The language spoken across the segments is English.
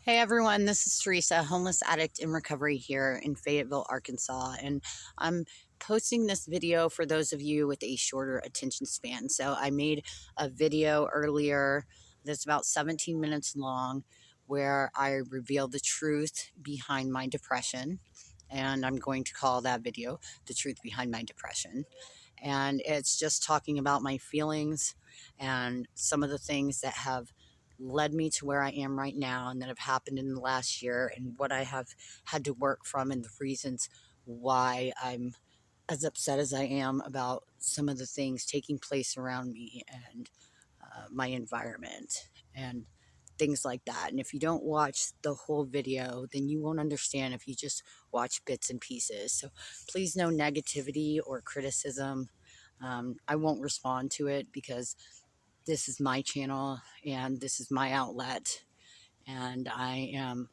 Hey everyone, this is Teresa, homeless addict in recovery here in Fayetteville, Arkansas, and I'm posting this video for those of you with a shorter attention span. So I made a video earlier that's about 17 minutes long where I revealed the truth behind my depression, and I'm going to call that video The Truth Behind My Depression. And it's just talking about my feelings and some of the things that have led me to where I am right now and that have happened in the last year and what I have had to work from and the reasons why I'm as upset as I am about some of the things taking place around me and my environment and things like that. And if you don't watch the whole video, then you won't understand if you just watch bits and pieces. So please, no negativity or criticism. I won't respond to it because this is my channel and this is my outlet, and I am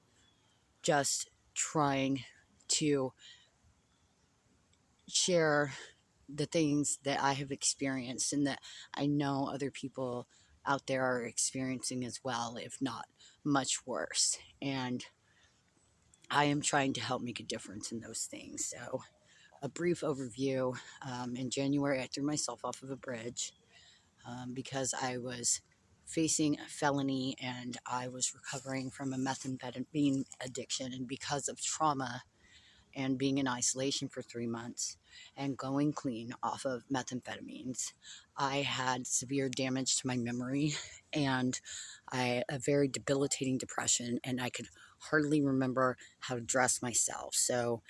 just trying to share the things that I have experienced and that I know other people out there are experiencing as well, if not much worse. And I am trying to help make a difference in those things. So, a brief overview. In January, I threw myself off of a bridge because I was facing a felony and I was recovering from a methamphetamine addiction. And because of trauma and being in isolation for 3 months and going clean off of methamphetamines, I had severe damage to my memory and a very debilitating depression, and I could hardly remember how to dress myself. So,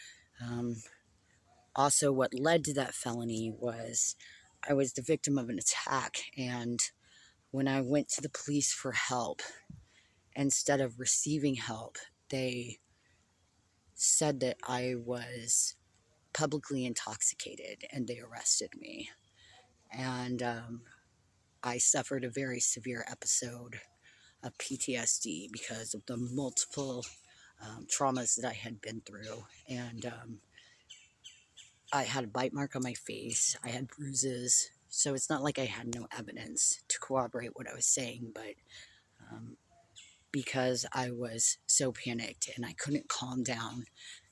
also, what led to that felony was I was the victim of an attack, and when I went to the police for help, instead of receiving help, they said that I was publicly intoxicated and they arrested me. And I suffered a very severe episode of PTSD because of the multiple traumas that I had been through. And I had a bite mark on my face, I had bruises. So it's not like I had no evidence to corroborate what I was saying, but because I was so panicked and I couldn't calm down,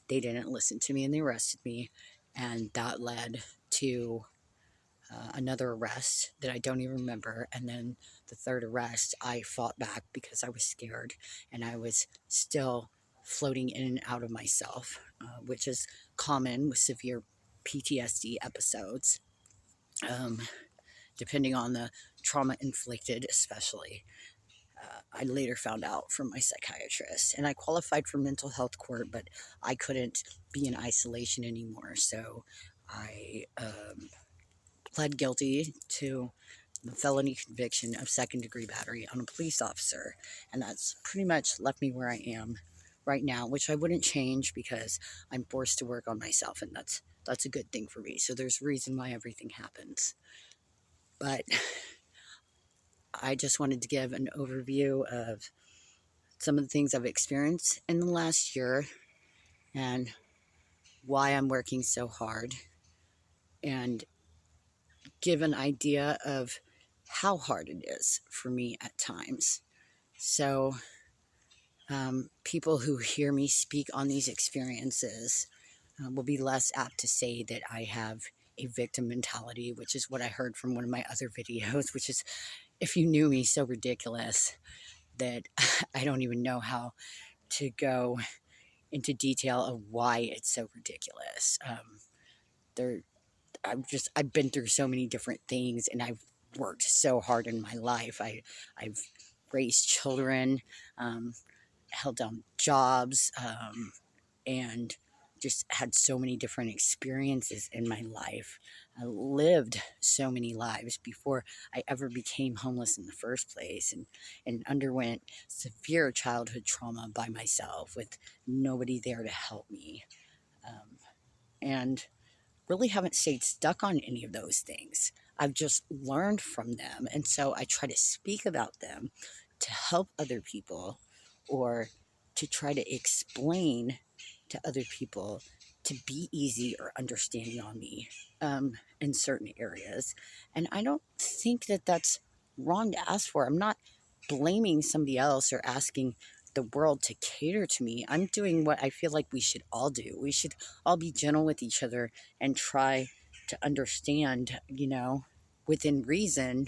they didn't listen to me and they arrested me. And that led to another arrest that I don't even remember. And then the third arrest, I fought back because I was scared and I was still floating in and out of myself, which is common with severe PTSD episodes, um, depending on the trauma inflicted, especially. I later found out from my psychiatrist, and I qualified for mental health court, but I couldn't be in isolation anymore. So I pled guilty to the felony conviction of second-degree battery on a police officer, and that's pretty much left me where I am right now, which I wouldn't change because I'm forced to work on myself, and that's a good thing for me. So there's a reason why everything happens. But I just wanted to give an overview of some of the things I've experienced in the last year and why I'm working so hard, and give an idea of how hard it is for me at times. So, people who hear me speak on these experiences will be less apt to say that I have a victim mentality, which is what I heard from one of my other videos, which is, if you knew me, so ridiculous that I don't even know how to go into detail of why it's so ridiculous. There, I've been through so many different things, and I've worked so hard in my life. I've raised children, um, held down jobs, and just had so many different experiences in my life. I lived so many lives before I ever became homeless in the first place, and underwent severe childhood trauma by myself with nobody there to help me. And really haven't stayed stuck on any of those things. I've just learned from them. And so I try to speak about them to help other people, or to try to explain to other people to be easy or understanding on me in certain areas. And I don't think that that's wrong to ask for. I'm not blaming somebody else or asking the world to cater to me. I'm doing what I feel like we should all do. We should all be gentle with each other and try to understand, within reason,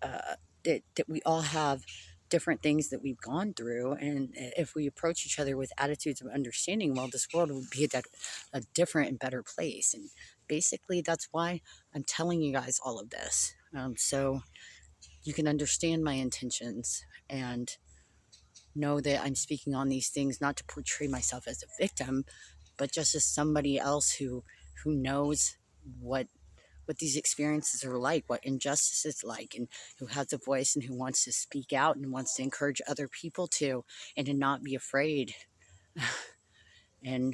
uh, that we all have different things that we've gone through. And if we approach each other with attitudes of understanding, well, this world would be a different and better place. And basically, that's why I'm telling you guys all of this. So you can understand my intentions and know that I'm speaking on these things not to portray myself as a victim, but just as somebody else who knows what these experiences are like, what injustice is like, and who has a voice and who wants to speak out and wants to encourage other people to, and to not be afraid. And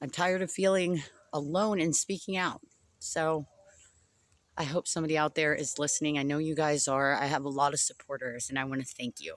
I'm tired of feeling alone in speaking out. So I hope somebody out there is listening. I know you guys are. I have a lot of supporters, and I want to thank you.